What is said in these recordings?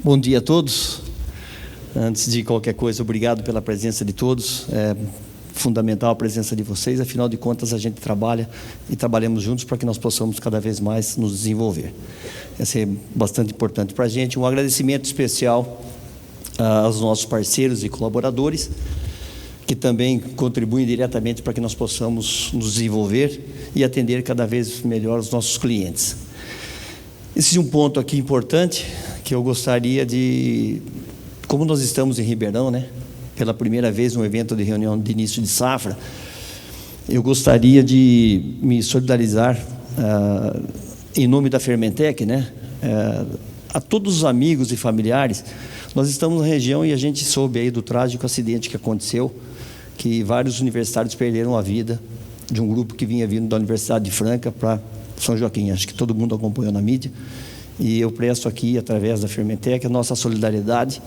Bom dia a todos. Antes de qualquer coisa, obrigado pela presença de todos. É fundamental a presença de vocês, afinal de contas a gente trabalha e trabalhamos juntos para que nós possamos cada vez mais nos desenvolver. Isso é bastante importante para a gente. Um agradecimento especial aos nossos parceiros e colaboradores, que também contribuem diretamente para que nós possamos nos desenvolver e atender cada vez melhor os nossos clientes. Esse é um ponto aqui importante que eu gostaria de, como nós estamos em Ribeirão, né, pela primeira vez um evento de reunião de início de safra, eu gostaria de me solidarizar em nome da Fermentec, né, a todos os amigos e familiares. Nós estamos na região e a gente soube aí do trágico acidente que aconteceu, que vários universitários perderam a vida, de um grupo que vinha vindo da Universidade de Franca para São Joaquim. Acho que todo mundo acompanhou na mídia. E eu presto aqui, através da Fermentec, a nossa solidariedade,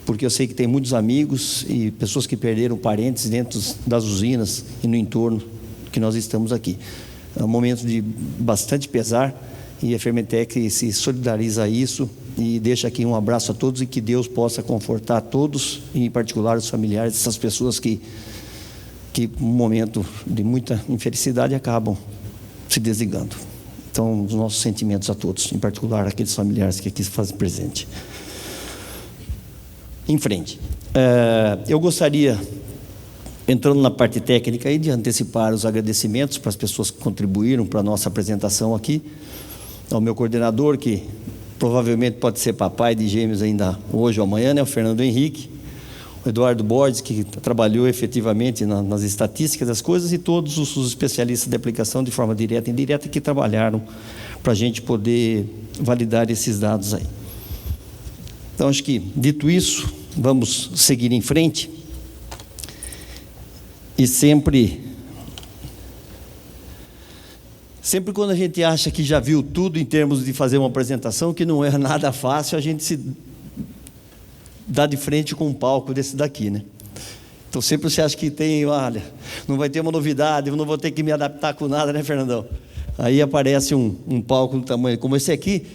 porque eu sei que tem muitos amigos e pessoas que perderam parentes dentro das usinas e no entorno que nós estamos aqui. É um momento de bastante pesar e a Fermentec se solidariza a isso e deixa aqui um abraço a todos e que Deus possa confortar todos, e em particular os familiares dessas pessoas que num momento de muita infelicidade acabam se desligando. Então, os nossos sentimentos a todos, em particular aqueles familiares que aqui se fazem presente. Em frente. Eu gostaria, entrando na parte técnica, aí, de antecipar os agradecimentos para as pessoas que contribuíram para a nossa apresentação aqui, ao meu coordenador, que provavelmente pode ser papai de gêmeos ainda hoje ou amanhã, né, o Fernando Henrique, o Eduardo Borges, que trabalhou efetivamente nas estatísticas das coisas, e todos os especialistas de aplicação de forma direta e indireta que trabalharam para a gente poder validar esses dados aí. Então, acho que, dito isso, vamos seguir em frente. E sempre quando a gente acha que já viu tudo em termos de fazer uma apresentação, que não é nada fácil, a gente se dá de frente com um palco desse daqui, né? Então sempre você acha que tem, olha, não vai ter uma novidade, eu não vou ter que me adaptar com nada, né, Fernandão? Aí aparece um palco do tamanho como esse aqui,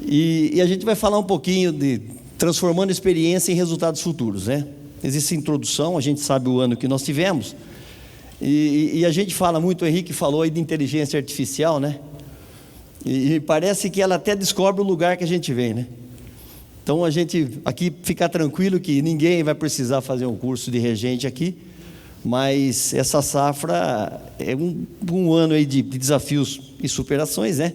e a gente vai falar um pouquinho de transformando experiência em resultados futuros, né? Existe introdução, a gente sabe o ano que nós tivemos, e a gente fala muito, o Henrique falou aí de inteligência artificial, né? E parece que ela até descobre o lugar que a gente vem, né? Então, a gente aqui ficar tranquilo que ninguém vai precisar fazer um curso de regente aqui, mas essa safra é um ano aí de desafios e superações, né?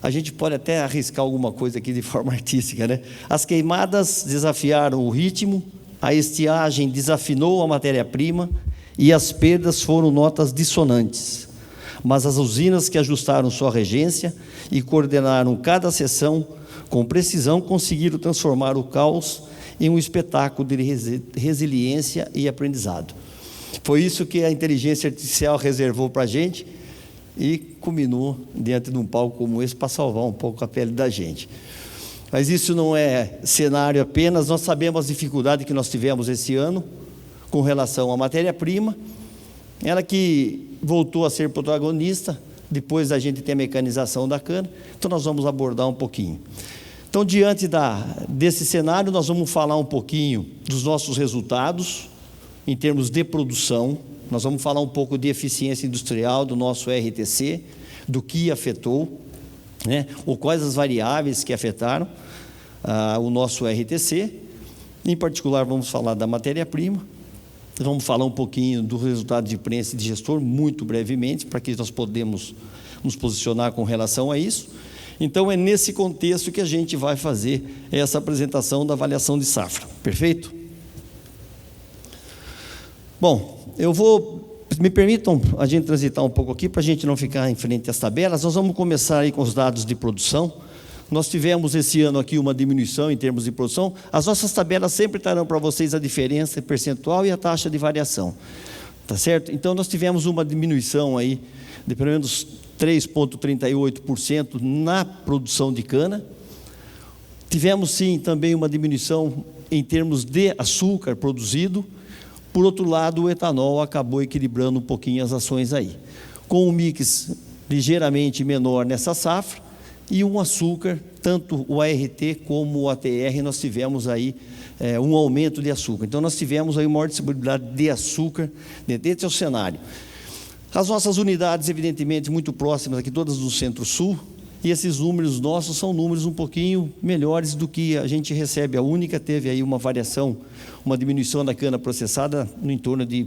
A gente pode até arriscar alguma coisa aqui de forma artística, né? As queimadas desafiaram o ritmo, a estiagem desafinou a matéria-prima e as perdas foram notas dissonantes. Mas as usinas que ajustaram sua regência e coordenaram cada sessão com precisão, conseguiram transformar o caos em um espetáculo de resiliência e aprendizado. Foi isso que a inteligência artificial reservou para a gente e culminou dentro de um palco como esse para salvar um pouco a pele da gente. Mas isso não é cenário apenas, nós sabemos as dificuldades que nós tivemos esse ano com relação à matéria-prima, ela que voltou a ser protagonista depois da gente ter a mecanização da cana, então nós vamos abordar um pouquinho. Então, diante desse cenário, nós vamos falar um pouquinho dos nossos resultados, em termos de produção, nós vamos falar um pouco de eficiência industrial do nosso RTC, do que afetou, né, ou quais as variáveis que afetaram o nosso RTC, em particular vamos falar da matéria-prima, vamos falar um pouquinho do resultado de prensa e de gestor, muito brevemente, para que nós podemos nos posicionar com relação a isso. Então, é nesse contexto que a gente vai fazer essa apresentação da avaliação de safra. Perfeito? Bom, me permitam a gente transitar um pouco aqui, para a gente não ficar em frente às tabelas. Nós vamos começar aí com os dados de produção. Nós tivemos esse ano aqui uma diminuição em termos de produção. As nossas tabelas sempre trarão para vocês a diferença percentual e a taxa de variação. Tá certo? Então, nós tivemos uma diminuição aí de pelo menos 3,38% na produção de cana. Tivemos, sim, também uma diminuição em termos de açúcar produzido. Por outro lado, o etanol acabou equilibrando um pouquinho as ações aí. Com um mix ligeiramente menor nessa safra, E um açúcar, tanto o ART como o ATR, nós tivemos aí um aumento de açúcar. Então, nós tivemos aí uma maior disponibilidade de açúcar. Esse é o cenário. As nossas unidades, evidentemente, muito próximas aqui, todas do Centro-Sul, e esses números nossos são números um pouquinho melhores do que a gente recebe. A única teve aí uma variação, uma diminuição da cana processada no entorno de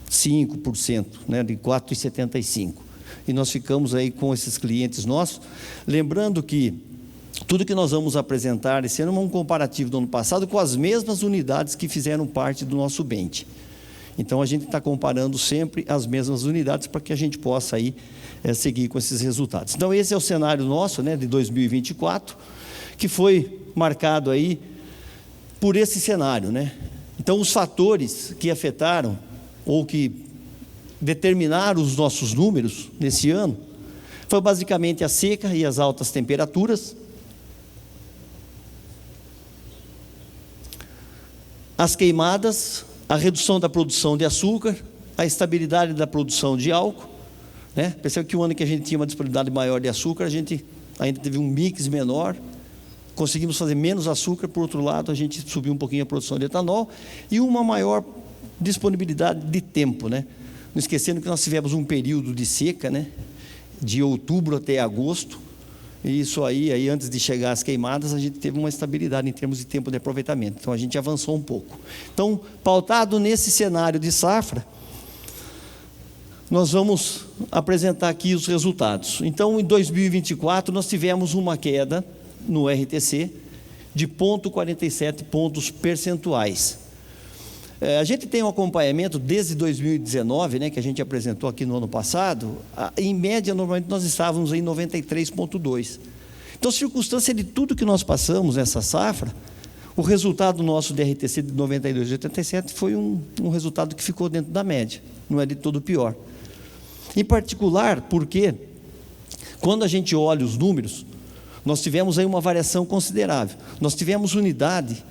5%, né, de 4,75%. E nós ficamos aí com esses clientes nossos. Lembrando que tudo que nós vamos apresentar esse ano é um comparativo do ano passado com as mesmas unidades que fizeram parte do nosso bench. Então, a gente está comparando sempre as mesmas unidades para que a gente possa aí seguir com esses resultados. Então, esse é o cenário nosso, né, de 2024, que foi marcado aí por esse cenário, né? Então, os fatores que afetaram ou que determinaram os nossos números nesse ano foi basicamente a seca e as altas temperaturas, as queimadas, a redução da produção de açúcar, a estabilidade da produção de álcool, né? Percebe que o ano que a gente tinha uma disponibilidade maior de açúcar, a gente ainda teve um mix menor, conseguimos fazer menos açúcar. Por outro lado, a gente subiu um pouquinho a produção de etanol e uma maior disponibilidade de tempo, né? Não esquecendo que nós tivemos um período de seca, né, de outubro até agosto, e isso aí antes de chegar às queimadas, a gente teve uma estabilidade em termos de tempo de aproveitamento. Então, a gente avançou um pouco. Então, pautado nesse cenário de safra, nós vamos apresentar aqui os resultados. Então, em 2024, nós tivemos uma queda no RTC de 0,47 pontos percentuais. A gente tem um acompanhamento desde 2019, né, que a gente apresentou aqui no ano passado. Em média, normalmente, nós estávamos em 93,2. Então, circunstância de tudo que nós passamos nessa safra, o resultado nosso de RTC de 92,87 foi um resultado que ficou dentro da média, não é de todo pior. Em particular, porque quando a gente olha os números, nós tivemos aí uma variação considerável. Nós tivemos unidade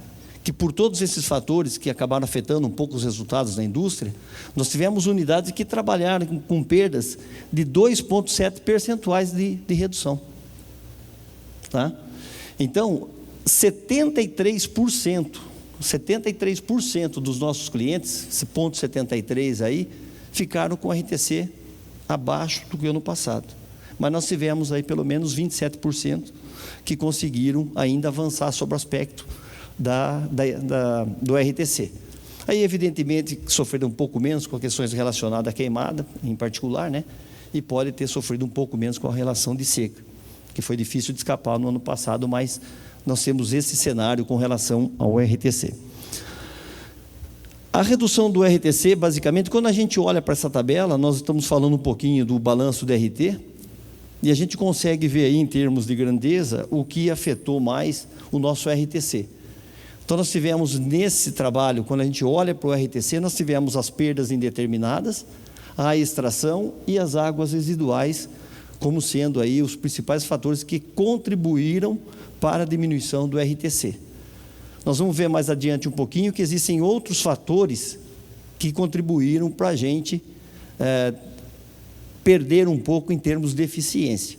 que, por todos esses fatores que acabaram afetando um pouco os resultados da indústria, nós tivemos unidades que trabalharam com perdas de 2,7 percentuais de redução. Tá? Então, 73% dos nossos clientes, esse ponto 73 aí, ficaram com RTC abaixo do que o ano passado. Mas nós tivemos aí pelo menos 27% que conseguiram ainda avançar sobre o aspecto do RTC. Aí, evidentemente, sofreram um pouco menos com questões relacionadas à queimada, em particular, né? E pode ter sofrido um pouco menos com a relação de seca, que foi difícil de escapar no ano passado, mas nós temos esse cenário com relação ao RTC. A redução do RTC, basicamente, quando a gente olha para essa tabela, nós estamos falando um pouquinho do balanço do RT, e a gente consegue ver aí, em termos de grandeza, o que afetou mais o nosso RTC. Então, nós tivemos nesse trabalho, quando a gente olha para o RTC, nós tivemos as perdas indeterminadas, a extração e as águas residuais, como sendo aí os principais fatores que contribuíram para a diminuição do RTC. Nós vamos ver mais adiante um pouquinho que existem outros fatores que contribuíram para a gente perder um pouco em termos de eficiência.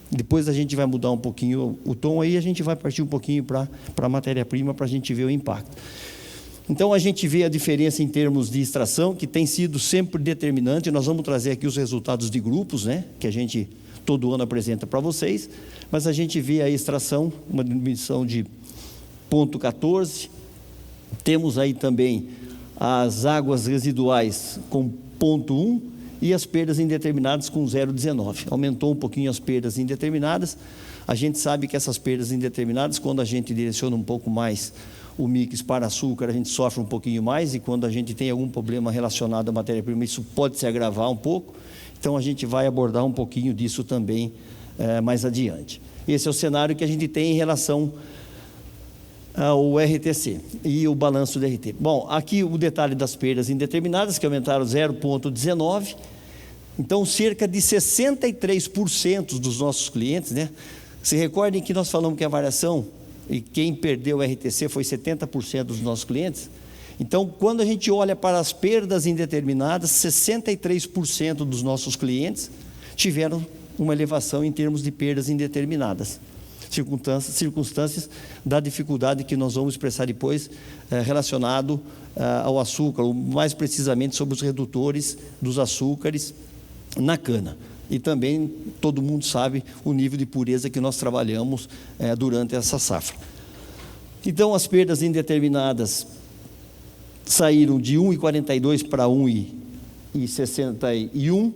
Depois a gente vai mudar um pouquinho o tom aí, a gente vai partir um pouquinho para a matéria-prima para a gente ver o impacto. Então, a gente vê a diferença em termos de extração, que tem sido sempre determinante. Nós vamos trazer aqui os resultados de grupos, né, que a gente todo ano apresenta para vocês, mas a gente vê a extração, uma diminuição de 0,14. Temos aí também as águas residuais com 0,1 e as perdas indeterminadas com 0,19. Aumentou um pouquinho as perdas indeterminadas. A gente sabe que essas perdas indeterminadas, quando a gente direciona um pouco mais o mix para açúcar, a gente sofre um pouquinho mais, e quando a gente tem algum problema relacionado à matéria-prima, isso pode se agravar um pouco. Então, a gente vai abordar um pouquinho disso também mais adiante. Esse é o cenário que a gente tem em relação ao RTC e o balanço do RT. Bom, aqui o detalhe das perdas indeterminadas, que aumentaram 0,19. Então, cerca de 63% dos nossos clientes, né? Se recordem que nós falamos que a variação, e quem perdeu o RTC foi 70% dos nossos clientes. Então, quando a gente olha para as perdas indeterminadas, 63% dos nossos clientes tiveram uma elevação em termos de perdas indeterminadas. Circunstâncias da dificuldade que nós vamos expressar depois, relacionado ao açúcar, ou mais precisamente sobre os redutores dos açúcares na cana. E também todo mundo sabe o nível de pureza que nós trabalhamos durante essa safra. Então, as perdas indeterminadas saíram de 1,42 para 1,61.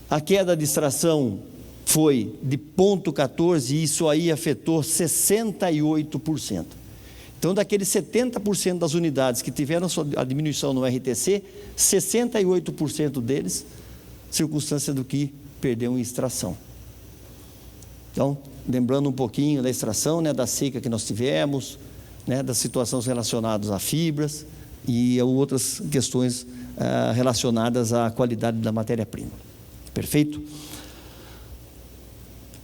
A queda de extração foi de 0,14, e isso aí afetou 68%. Então, daqueles 70% das unidades que tiveram a diminuição no RTC, 68% deles, circunstância do que perdeu em extração. Então, lembrando um pouquinho da extração, da seca que nós tivemos, das situações relacionadas a fibras e a outras questões relacionadas à qualidade da matéria-prima. Perfeito?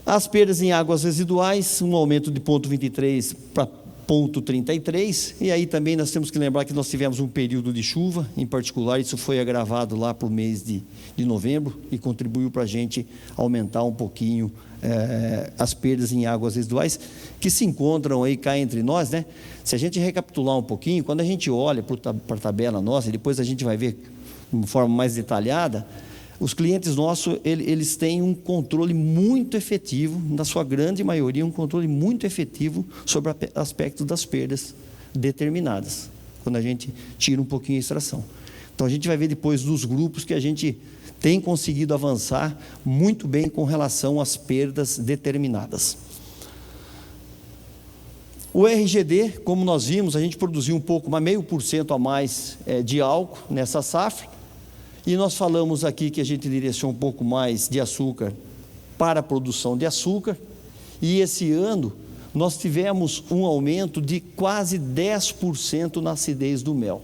As perdas em águas residuais, um aumento de 0,23 para 0,33, e aí também nós temos que lembrar que nós tivemos um período de chuva, em particular, isso foi agravado lá para o mês de novembro, e contribuiu para a gente aumentar um pouquinho as perdas em águas residuais, que se encontram aí cá entre nós, Se a gente recapitular um pouquinho, quando a gente olha para a tabela nossa, e depois a gente vai ver de uma forma mais detalhada, os clientes nossos, eles têm um controle muito efetivo, na sua grande maioria, um controle muito efetivo sobre aspectos das perdas determinadas, quando a gente tira um pouquinho a extração. Então, a gente vai ver depois dos grupos que a gente tem conseguido avançar muito bem com relação às perdas determinadas. O RGD, como nós vimos, a gente produziu um pouco, mais 0,5% a mais de álcool nessa safra. E nós falamos aqui que a gente direcionou um pouco mais de açúcar para a produção de açúcar, e esse ano nós tivemos um aumento de quase 10% na acidez do mel.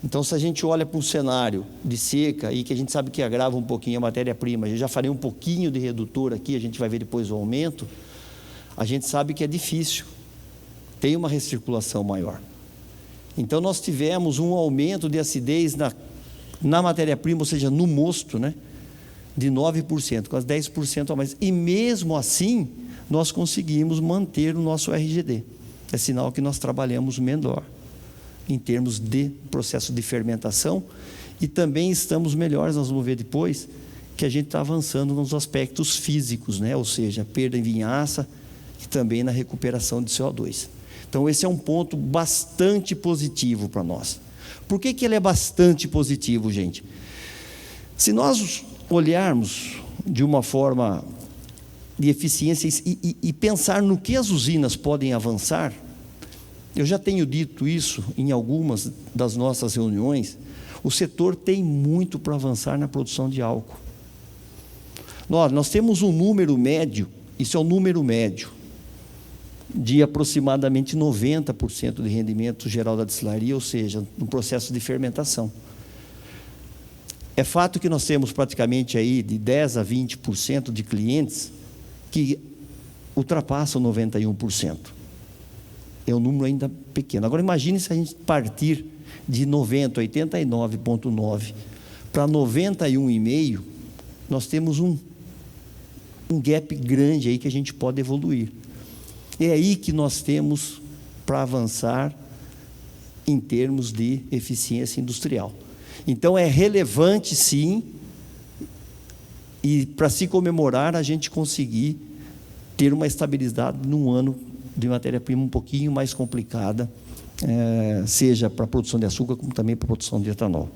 Então, se a gente olha para um cenário de seca, e que a gente sabe que agrava um pouquinho a matéria-prima, eu já falei um pouquinho de redutor aqui, a gente vai ver depois o aumento, a gente sabe que é difícil, tem uma recirculação maior. Então, nós tivemos um aumento de acidez na matéria-prima, ou seja, no mosto, de 9%, quase 10% a mais. E mesmo assim, nós conseguimos manter o nosso RGD. É sinal que nós trabalhamos melhor em termos de processo de fermentação, e também estamos melhores, nós vamos ver depois, que a gente está avançando nos aspectos físicos, ou seja, perda em vinhaça e também na recuperação de CO2. Então, esse é um ponto bastante positivo para nós. Por que ele é bastante positivo, gente? Se nós olharmos de uma forma de eficiência e pensar no que as usinas podem avançar, eu já tenho dito isso em algumas das nossas reuniões, o setor tem muito para avançar na produção de álcool. Nós temos um número médio, isso é um número médio, de aproximadamente 90% de rendimento geral da destilaria, ou seja, no processo de fermentação. É fato que nós temos praticamente aí de 10% a 20% de clientes que ultrapassam 91%. É um número ainda pequeno. Agora, imagine se a gente partir de 90, 89,9% para 91,5%, nós temos um gap grande aí que a gente pode evoluir. É aí que nós temos para avançar em termos de eficiência industrial. Então, é relevante, sim, e para se comemorar, a gente conseguir ter uma estabilidade num ano de matéria-prima um pouquinho mais complicada, seja para a produção de açúcar, como também para a produção de etanol.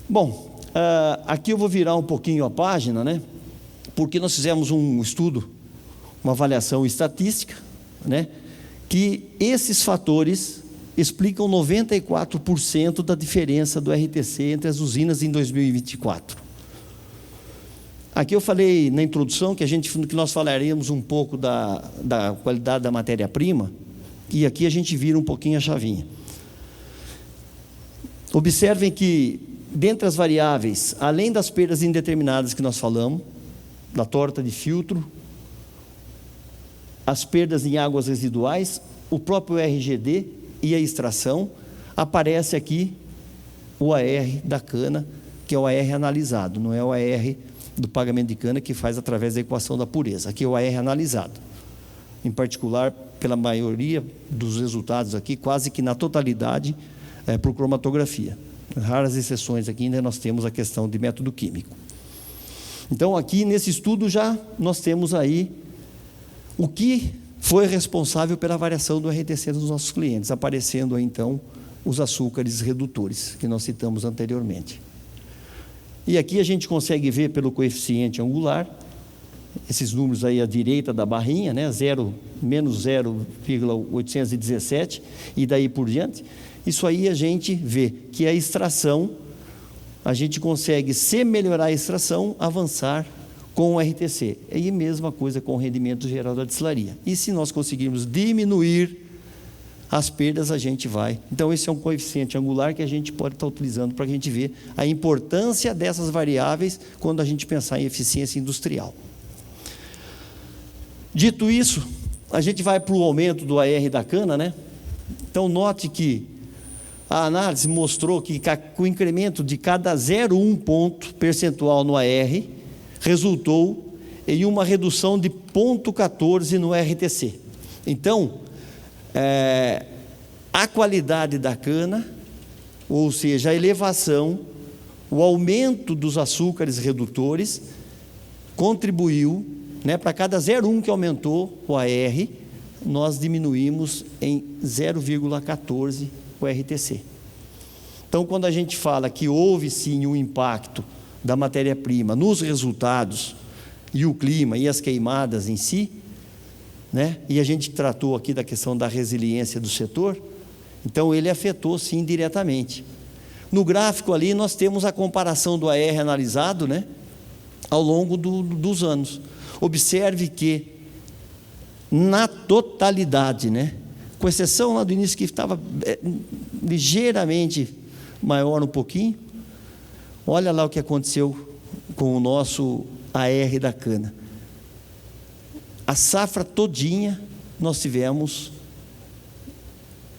Bom, aqui eu vou virar um pouquinho a página, porque nós fizemos um estudo, uma avaliação estatística, que esses fatores explicam 94% da diferença do RTC entre as usinas em 2024. Aqui eu falei na introdução que nós falaríamos um pouco da qualidade da matéria-prima, e aqui a gente vira um pouquinho a chavinha. Observem que, dentre as variáveis, além das perdas indeterminadas que nós falamos, da torta de filtro, as perdas em águas residuais, o próprio RGD e a extração, aparece aqui o AR da cana que é o AR analisado, não é o AR do pagamento de cana que faz através da equação da pureza. Aqui é o AR analisado. Em particular, pela maioria dos resultados aqui, quase que na totalidade, por cromatografia. Raras exceções aqui ainda nós temos a questão de método químico. Então, aqui nesse estudo já nós temos aí o que foi responsável pela variação do RTC dos nossos clientes, aparecendo aí, então, os açúcares redutores, que nós citamos anteriormente. E aqui a gente consegue ver pelo coeficiente angular, esses números aí à direita da barrinha, né, menos 0,817, e daí por diante. Isso aí a gente vê que a extração, a gente consegue, se melhorar a extração, avançar com o RTC. E a mesma coisa com o rendimento geral da destilaria. E se nós conseguirmos diminuir as perdas, a gente vai. Então, esse é um coeficiente angular que a gente pode estar utilizando para a gente ver a importância dessas variáveis quando a gente pensar em eficiência industrial. Dito isso, a gente vai para o aumento do AR da cana, né? Então, note que a análise mostrou que o incremento de cada 0,1 ponto percentual no AR resultou em uma redução de 0,14 no RTC. Então, a qualidade da cana, ou seja, a elevação, o aumento dos açúcares redutores, contribuiu, né, para cada 0,1 que aumentou o AR, nós diminuímos em 0,14 o RTC. Então, quando a gente fala que houve sim um impacto da matéria-prima nos resultados, e o clima e as queimadas em si, né? E a gente tratou aqui da questão da resiliência do setor, então ele afetou sim diretamente. No gráfico ali nós temos a comparação do AR analisado, né, ao longo dos anos. Observe que na totalidade, né, com exceção lá do início que estava ligeiramente maior um pouquinho, olha lá o que aconteceu com o nosso AR da cana. A safra todinha nós tivemos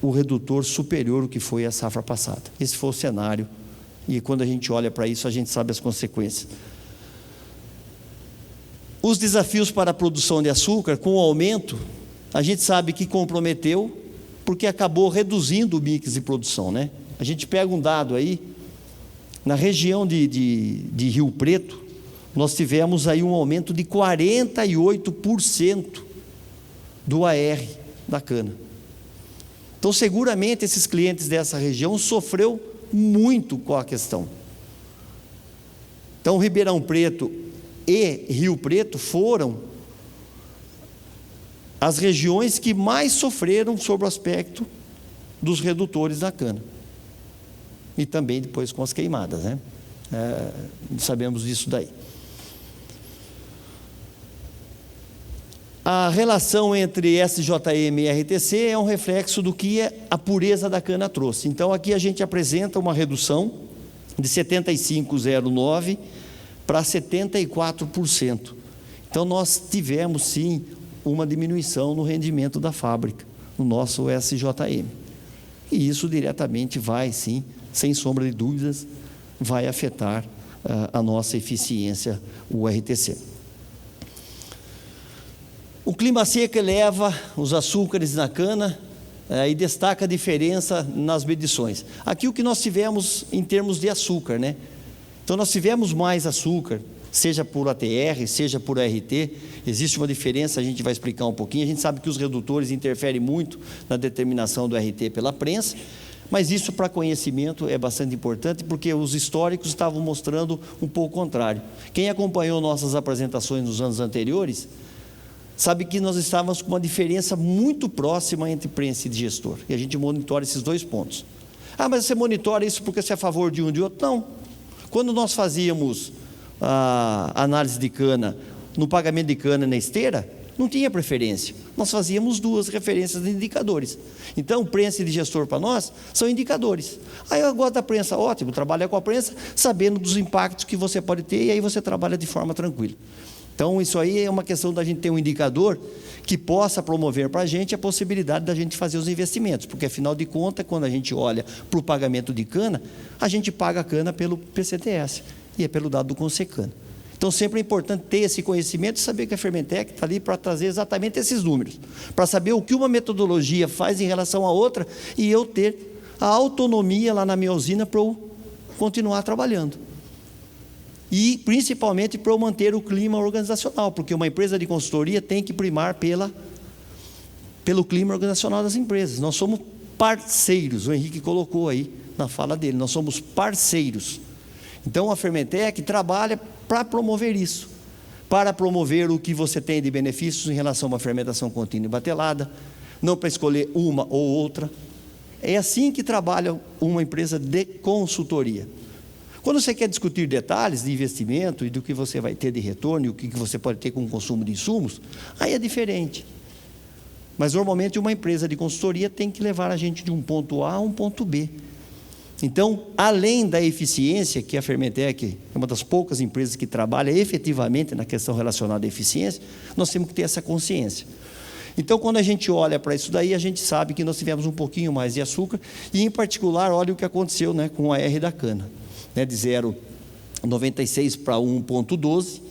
o redutor superior ao que foi a safra passada. Esse foi o cenário, e quando a gente olha para isso, a gente sabe as consequências. Os desafios para a produção de açúcar, com o aumento, a gente sabe que comprometeu, porque acabou reduzindo o mix de produção, né? A gente pega um dado aí, na região de Rio Preto, nós tivemos aí um aumento de 48% do AR da cana. Então, seguramente, esses clientes dessa região sofreu muito com a questão. Então, Ribeirão Preto e Rio Preto foram as regiões que mais sofreram sobre o aspecto dos redutores da cana. E também depois com as queimadas, né? Sabemos disso daí. A relação entre SJM e RTC é um reflexo do que a pureza da cana trouxe. Então, aqui a gente apresenta uma redução de 75,09 para 74%. Então, nós tivemos, sim, uma diminuição no rendimento da fábrica, no nosso SJM. E isso diretamente vai, sim, sem sombra de dúvidas, vai afetar a nossa eficiência, o RTC. O clima seco eleva os açúcares na cana e destaca a diferença nas medições. Aqui o que nós tivemos em termos de açúcar, né? Então nós tivemos mais açúcar, seja por ATR, seja por ART, existe uma diferença, a gente vai explicar um pouquinho. A gente sabe que os redutores interferem muito na determinação do RT pela prensa, mas isso para conhecimento é bastante importante, porque os históricos estavam mostrando um pouco o contrário. Quem acompanhou nossas apresentações nos anos anteriores, sabe que nós estávamos com uma diferença muito próxima entre prensa e digestor, e a gente monitora esses dois pontos. Ah, mas você monitora isso porque você é a favor de um e de outro? Não. Quando nós fazíamos a análise de cana, no pagamento de cana na esteira, não tinha preferência. Nós fazíamos duas referências de indicadores. Então, prensa e digestor para nós são indicadores. Aí eu gosto da prensa, ótimo, trabalha com a prensa, sabendo dos impactos que você pode ter, e aí você trabalha de forma tranquila. Então, isso aí é uma questão da gente ter um indicador que possa promover para a gente a possibilidade da gente fazer os investimentos, porque, afinal de contas, quando a gente olha para o pagamento de cana, a gente paga a cana pelo PCTS, e é pelo dado do Consecana. Então, sempre é importante ter esse conhecimento e saber que a Fermentec está ali para trazer exatamente esses números, para saber o que uma metodologia faz em relação à outra, e eu ter a autonomia lá na minha usina para eu continuar trabalhando. E, principalmente, para eu manter o clima organizacional, porque uma empresa de consultoria tem que primar pelo clima organizacional das empresas. Nós somos parceiros, o Henrique colocou aí na fala dele, nós somos parceiros. Então, a Fermentec trabalha para promover isso, para promover o que você tem de benefícios em relação a uma fermentação contínua e batelada, não para escolher uma ou outra. É assim que trabalha uma empresa de consultoria. Quando você quer discutir detalhes de investimento e do que você vai ter de retorno e o que você pode ter com o consumo de insumos, aí é diferente. Mas, normalmente, uma empresa de consultoria tem que levar a gente de um ponto A a um ponto B. Então, além da eficiência, que a Fermentec é uma das poucas empresas que trabalha efetivamente na questão relacionada à eficiência, nós temos que ter essa consciência. Então, quando a gente olha para isso daí, a gente sabe que nós tivemos um pouquinho mais de açúcar, e, em particular, olha o que aconteceu, né, com a R da cana, né, de 0,96 para 1,12.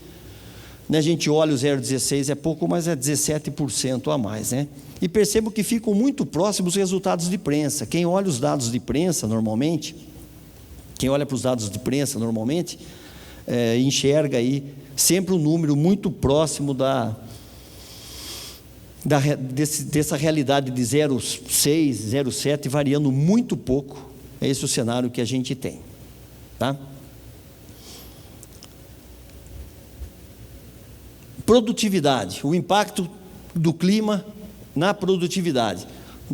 Né, a gente olha o 0,16 é pouco, mas é 17% a mais, né? E percebo que ficam muito próximos os resultados de prensa. Quem olha os dados de prensa normalmente, enxerga aí sempre um número muito próximo dessa realidade de 0,6, 0,7, variando muito pouco. É esse o cenário que a gente tem, tá? Produtividade, o impacto do clima na produtividade.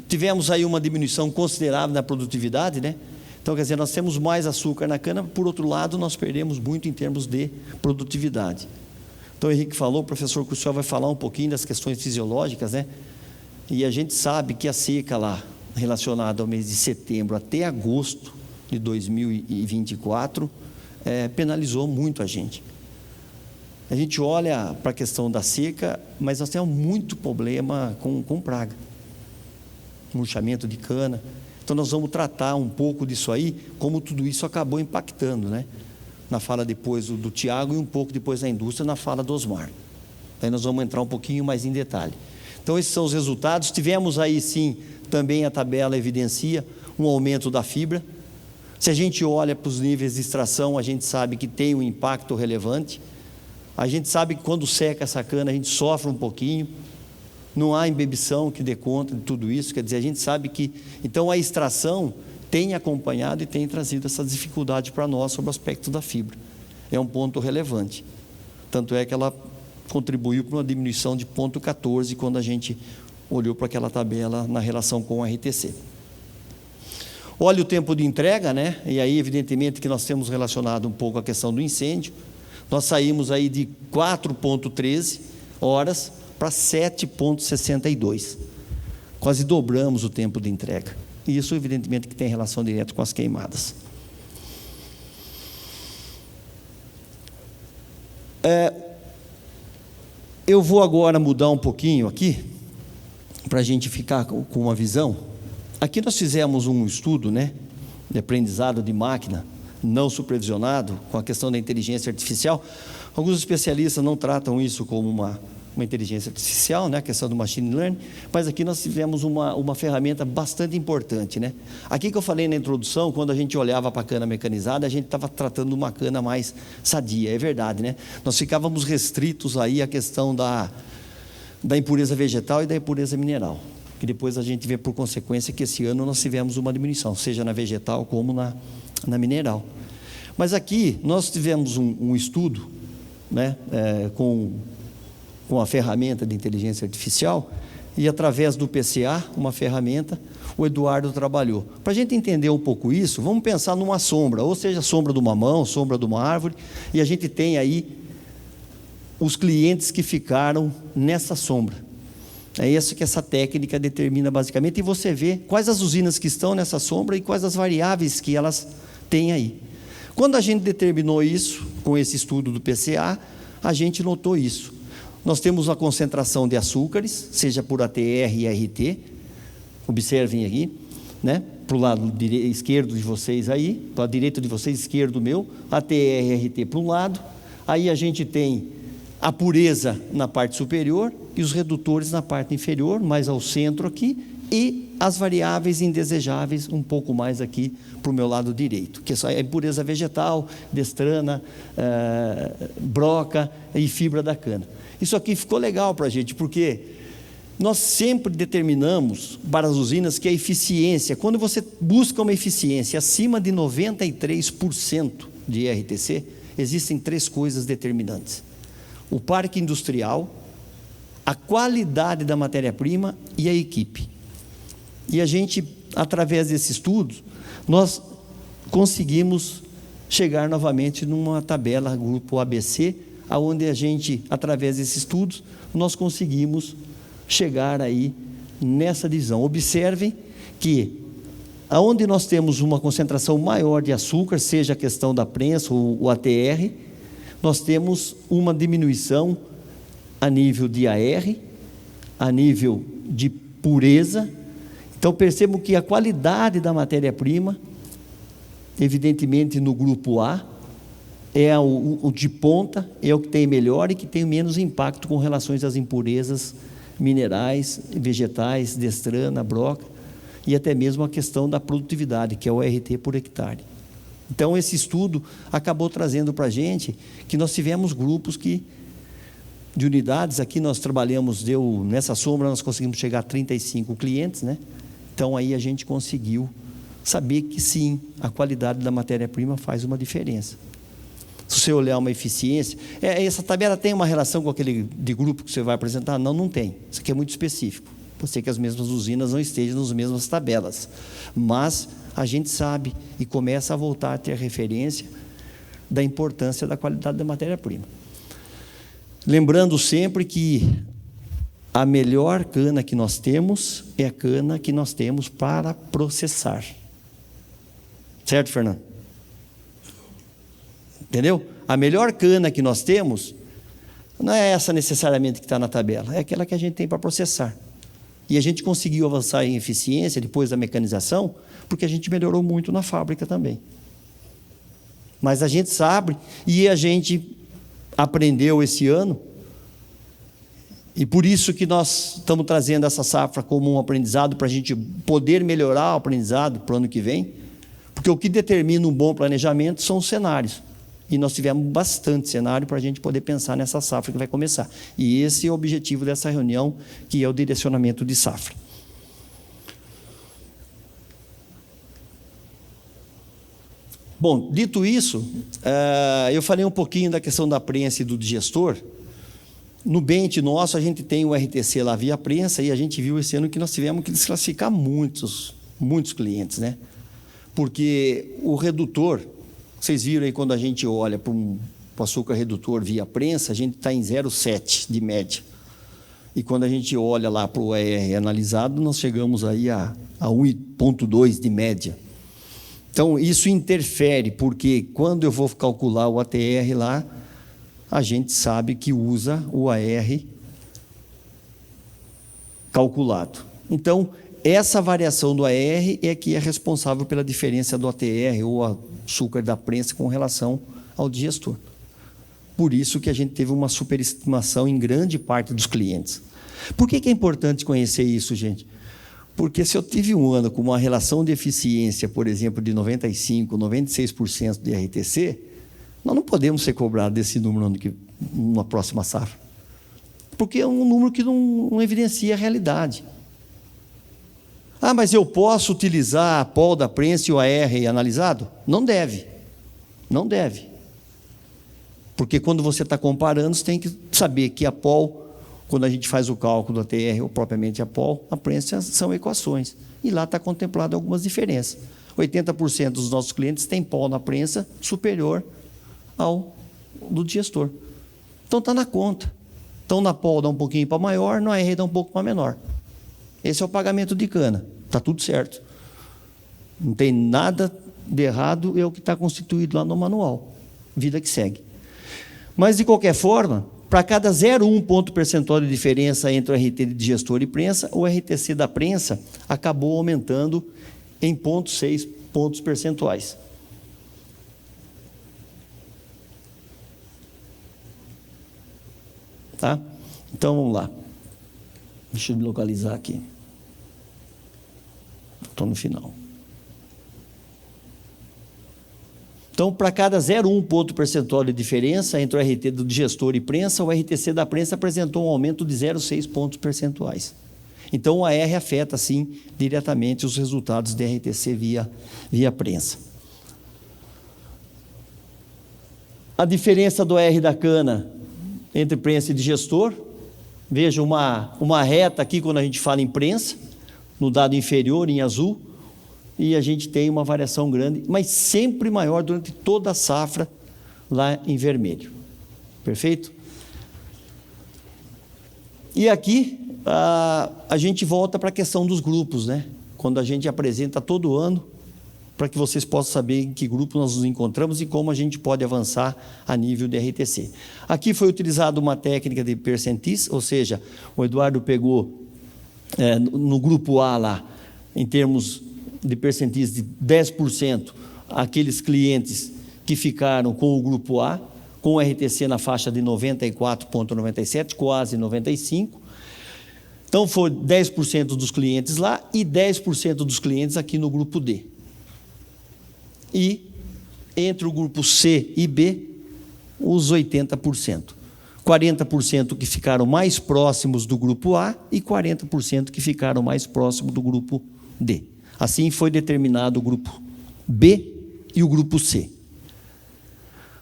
Tivemos aí uma diminuição considerável na produtividade, né? Então, quer dizer, nós temos mais açúcar na cana, por outro lado, nós perdemos muito em termos de produtividade. Então, o Henrique falou, o professor Crucial vai falar um pouquinho das questões fisiológicas, né? E a gente sabe que a seca lá, relacionada ao mês de setembro até agosto de 2024, penalizou muito a gente. A gente olha para a questão da seca, mas nós temos muito problema com praga, murchamento de cana. Então, nós vamos tratar um pouco disso aí, como tudo isso acabou impactando, né? Na fala depois do Tiago e um pouco depois da indústria, na fala do Osmar. Aí nós vamos entrar um pouquinho mais em detalhe. Então, esses são os resultados. Tivemos aí, sim, também a tabela evidencia um aumento da fibra. Se a gente olha para os níveis de extração, a gente sabe que tem um impacto relevante. A gente sabe que quando seca essa cana, a gente sofre um pouquinho. Não há embebição que dê conta de tudo isso. Quer dizer, a gente sabe que... Então, a extração tem acompanhado e tem trazido essa dificuldade para nós sobre o aspecto da fibra. É um ponto relevante. Tanto é que ela contribuiu para uma diminuição de 0,14 quando a gente olhou para aquela tabela na relação com o RTC. Olha o tempo de entrega, né? E aí, evidentemente, que nós temos relacionado um pouco a questão do incêndio. Nós saímos aí de 4,13 horas para 7,62. Quase dobramos o tempo de entrega. E isso, evidentemente, que tem relação direta com as queimadas. Eu vou agora mudar um pouquinho aqui, para a gente ficar com uma visão. Aqui nós fizemos um estudo, né, de aprendizado de máquina, não supervisionado, com a questão da inteligência artificial. Alguns especialistas não tratam isso como uma inteligência artificial, né, a questão do machine learning, mas aqui nós tivemos uma ferramenta bastante importante, né? Aqui que eu falei na introdução, quando a gente olhava para a cana mecanizada, a gente estava tratando uma cana mais sadia, é verdade, né? Nós ficávamos restritos aí à questão da impureza vegetal e da impureza mineral, que depois a gente vê por consequência que esse ano nós tivemos uma diminuição, seja na vegetal como na mineral. Mas aqui nós tivemos um estudo, né, com a ferramenta de inteligência artificial, e através do PCA, uma ferramenta, o Eduardo trabalhou. Para a gente entender um pouco isso, vamos pensar numa sombra, ou seja, sombra de uma mão, sombra de uma árvore, e a gente tem aí os clientes que ficaram nessa sombra. É isso que essa técnica determina basicamente, e você vê quais as usinas que estão nessa sombra e quais as variáveis que elas têm aí. Quando a gente determinou isso, com esse estudo do PCA, a gente notou isso. Nós temos uma concentração de açúcares, seja por ATR e ART, observem aqui, né? Para o lado esquerdo de vocês aí, para a direita de vocês, esquerdo meu, ATR e ART para um lado, aí a gente tem a pureza na parte superior e os redutores na parte inferior, mais ao centro aqui, e as variáveis indesejáveis um pouco mais aqui para o meu lado direito, que é impureza vegetal, destrana, broca e fibra da cana. Isso aqui ficou legal para a gente, porque nós sempre determinamos para as usinas que a eficiência, quando você busca uma eficiência acima de 93% de IRTC, existem 3 coisas determinantes: o parque industrial, a qualidade da matéria-prima e a equipe. E a gente, através desses estudos, nós conseguimos chegar novamente numa tabela, grupo ABC, aonde a gente, através desses estudos, nós conseguimos chegar aí nessa divisão. Observem que aonde nós temos uma concentração maior de açúcar, seja a questão da prensa ou o ATR, nós temos uma diminuição a nível de AR, a nível de pureza. Então percebam que a qualidade da matéria-prima, evidentemente no grupo A, é o de ponta, é o que tem melhor e que tem menos impacto com relação às impurezas minerais, vegetais, destrana, broca, e até mesmo a questão da produtividade, que é o RT por hectare. Então esse estudo acabou trazendo para a gente que nós tivemos grupos de unidades, aqui nós trabalhamos, nessa sombra nós conseguimos chegar a 35 clientes, né? Então aí a gente conseguiu saber que sim, a qualidade da matéria-prima faz uma diferença. Se você olhar uma eficiência, essa tabela tem uma relação com aquele de grupo que você vai apresentar? Não, não tem. Isso aqui é muito específico. Pode ser que as mesmas usinas não estejam nas mesmas tabelas, mas a gente sabe e começa a voltar a ter a referência da importância da qualidade da matéria-prima. Lembrando sempre que a melhor cana que nós temos é a cana que nós temos para processar. Certo, Fernando? Entendeu? A melhor cana que nós temos não é essa necessariamente que está na tabela, é aquela que a gente tem para processar. E a gente conseguiu avançar em eficiência depois da mecanização, porque a gente melhorou muito na fábrica também. Mas a gente sabe, e a gente aprendeu esse ano, e por isso que nós estamos trazendo essa safra como um aprendizado, para a gente poder melhorar o aprendizado para o ano que vem, porque o que determina um bom planejamento são os cenários. E nós tivemos bastante cenário para a gente poder pensar nessa safra que vai começar. E esse é o objetivo dessa reunião, que é o direcionamento de safra. Bom, dito isso, eu falei um pouquinho da questão da prensa e do digestor. No bench nosso, a gente tem o RTC lá via prensa, e a gente viu esse ano que nós tivemos que desclassificar muitos clientes, né? Porque o redutor, vocês viram aí quando a gente olha para o açúcar redutor via prensa, a gente está em 0,7 de média. E quando a gente olha lá para o AR analisado, nós chegamos aí a 1,2 de média. Então, isso interfere, porque quando eu vou calcular o ATR lá, a gente sabe que usa o AR calculado. Então, essa variação do AR é que é responsável pela diferença do ATR ou açúcar da prensa com relação ao digestor. Por isso que a gente teve uma superestimação em grande parte dos clientes. Por que é importante conhecer isso, gente? Porque se eu tive um ano com uma relação de eficiência, por exemplo, de 95%, 96% de RTC, nós não podemos ser cobrados desse número numa próxima safra. Porque é um número que não evidencia a realidade. Ah, mas eu posso utilizar a POL da prensa e o AR analisado? Não deve. Não deve. Porque quando você está comparando, você tem que saber que a POL, quando a gente faz o cálculo da TR ou propriamente a POL, a prensa são equações. E lá está contemplado algumas diferenças. 80% dos nossos clientes têm POL na prensa superior ao do digestor. Então está na conta. Então na POL dá um pouquinho para maior, no AR dá um pouco para menor. Esse é o pagamento de cana. Está tudo certo. Não tem nada de errado, é o que está constituído lá no manual. Vida que segue. Mas, de qualquer forma, para cada 0,1 ponto percentual de diferença entre o RT de gestor e prensa, o RTC da prensa acabou aumentando em 0,6 pontos percentuais. Tá? Então, vamos lá. Deixa eu me localizar aqui. Estou no final. Então, para cada 0,1 ponto percentual de diferença entre o RT do gestor e prensa, o RTC da prensa apresentou um aumento de 0,6 pontos percentuais. Então, o AR afeta, sim, diretamente os resultados de RTC via prensa. A diferença do AR da cana entre prensa e de gestor, veja uma reta aqui quando a gente fala em prensa, no dado inferior, em azul, e a gente tem uma variação grande, mas sempre maior durante toda a safra, lá em vermelho. Perfeito? E aqui, a gente volta para a questão dos grupos, né? Quando a gente apresenta todo ano, para que vocês possam saber em que grupo nós nos encontramos e como a gente pode avançar a nível de RTC. Aqui foi utilizada uma técnica de percentis, ou seja, o Eduardo pegou no grupo A lá, em termos de percentis de 10%, aqueles clientes que ficaram com o grupo A, com o RTC na faixa de 94,97, quase 95%. Então, foi 10% dos clientes lá e 10% dos clientes aqui no grupo D. E, entre o grupo C e B, os 80%. 40% que ficaram mais próximos do grupo A e 40% que ficaram mais próximos do grupo D. Assim foi determinado o grupo B e o grupo C.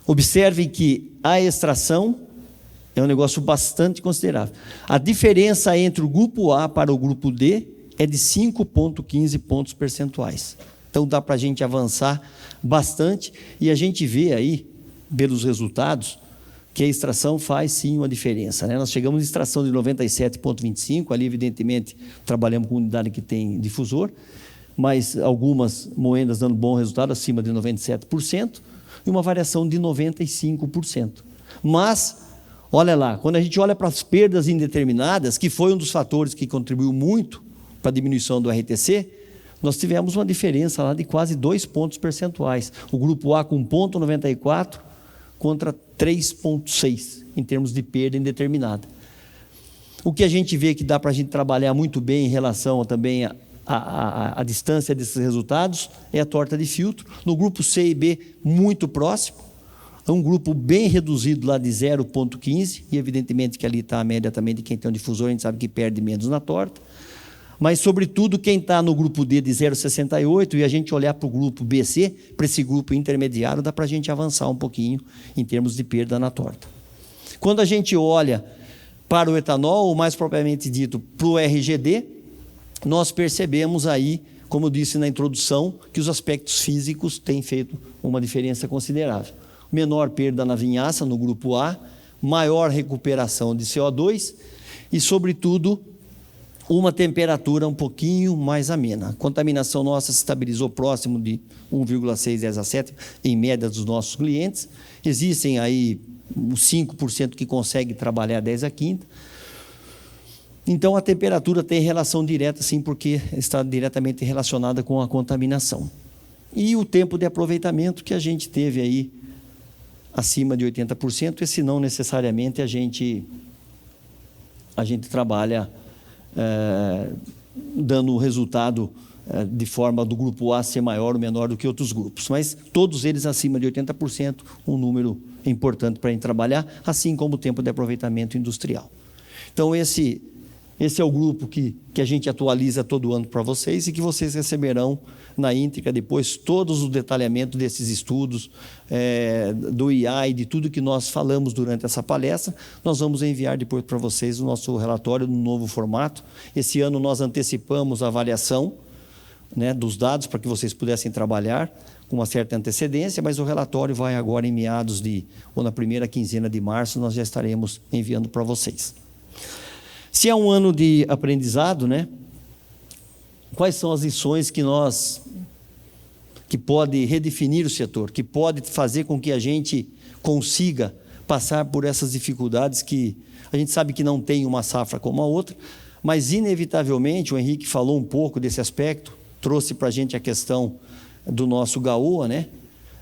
Observem que a extração é um negócio bastante considerável. A diferença entre o grupo A para o grupo D é de 5,15 pontos percentuais. Então, dá para a gente avançar bastante e a gente vê aí, pelos resultados, que a extração faz sim uma diferença, né? Nós chegamos em extração de 97,25, ali evidentemente trabalhamos com unidade que tem difusor, mas algumas moedas dando bom resultado, acima de 97%, e uma variação de 95%. Mas, olha lá, quando a gente olha para as perdas indeterminadas, que foi um dos fatores que contribuiu muito para a diminuição do RTC, nós tivemos uma diferença lá de quase 2 pontos percentuais. O grupo A com 0,94 contra 3,6 em termos de perda indeterminada. O que a gente vê que dá para a gente trabalhar muito bem em relação também a distância desses resultados é a torta de filtro. No grupo C e B, muito próximo. É um grupo bem reduzido lá de 0,15, e evidentemente que ali está a média também de quem tem um difusor, a gente sabe que perde menos na torta. Mas, sobretudo, quem está no grupo D de 0,68 e a gente olhar para o grupo BC, para esse grupo intermediário, dá para a gente avançar um pouquinho em termos de perda na torta. Quando a gente olha para o etanol, ou mais propriamente dito, para o RGD, nós percebemos aí, como eu disse na introdução, que os aspectos físicos têm feito uma diferença considerável. Menor perda na vinhaça, no grupo A, maior recuperação de CO2 e, sobretudo, uma temperatura um pouquinho mais amena. A contaminação nossa se estabilizou próximo de 1,6 10 a 7, em média dos nossos clientes. Existem aí uns 5% que conseguem trabalhar 10 a 15. Então, a temperatura tem relação direta, sim, porque está diretamente relacionada com a contaminação. E o tempo de aproveitamento que a gente teve aí acima de 80%, esse não necessariamente a gente trabalha dando o resultado de forma do grupo A ser maior ou menor do que outros grupos, mas todos eles acima de 80%, um número importante para a gente trabalhar, assim como o tempo de aproveitamento industrial. Então, esse é o grupo que a gente atualiza todo ano para vocês e que vocês receberão na íntegra depois todos os detalhamentos desses estudos, do IA e de tudo que nós falamos durante essa palestra. Nós vamos enviar depois para vocês o nosso relatório no novo formato. Esse ano nós antecipamos a avaliação, né, dos dados para que vocês pudessem trabalhar com uma certa antecedência, mas o relatório vai agora em meados ou na primeira quinzena de março, nós já estaremos enviando para vocês. Se é um ano de aprendizado, né? Quais são as lições que pode redefinir o setor, que pode fazer com que a gente consiga passar por essas dificuldades que a gente sabe que não tem uma safra como a outra, mas inevitavelmente, o Henrique falou um pouco desse aspecto, trouxe para a gente a questão do nosso GAOA, né?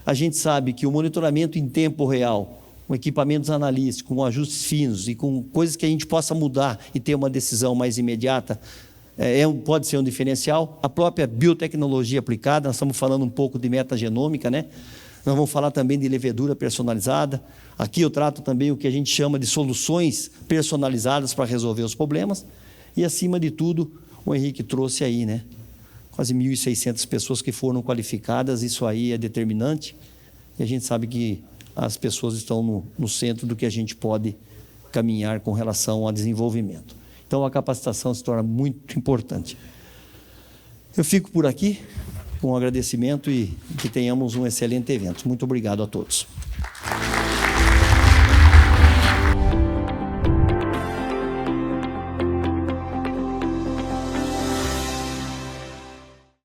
A gente sabe que o monitoramento em tempo real, com equipamentos analíticos, com ajustes finos e com coisas que a gente possa mudar e ter uma decisão mais imediata, pode ser um diferencial. A própria biotecnologia aplicada, nós estamos falando um pouco de metagenômica, né? Nós vamos falar também de levedura personalizada. Aqui eu trato também o que a gente chama de soluções personalizadas para resolver os problemas. E, acima de tudo, o Henrique trouxe aí, né? Quase 1.600 pessoas que foram qualificadas, isso aí é determinante. E a gente sabe que as pessoas estão no centro do que a gente pode caminhar com relação ao desenvolvimento. Então, a capacitação se torna muito importante. Eu fico por aqui com um agradecimento e que tenhamos um excelente evento. Muito obrigado a todos.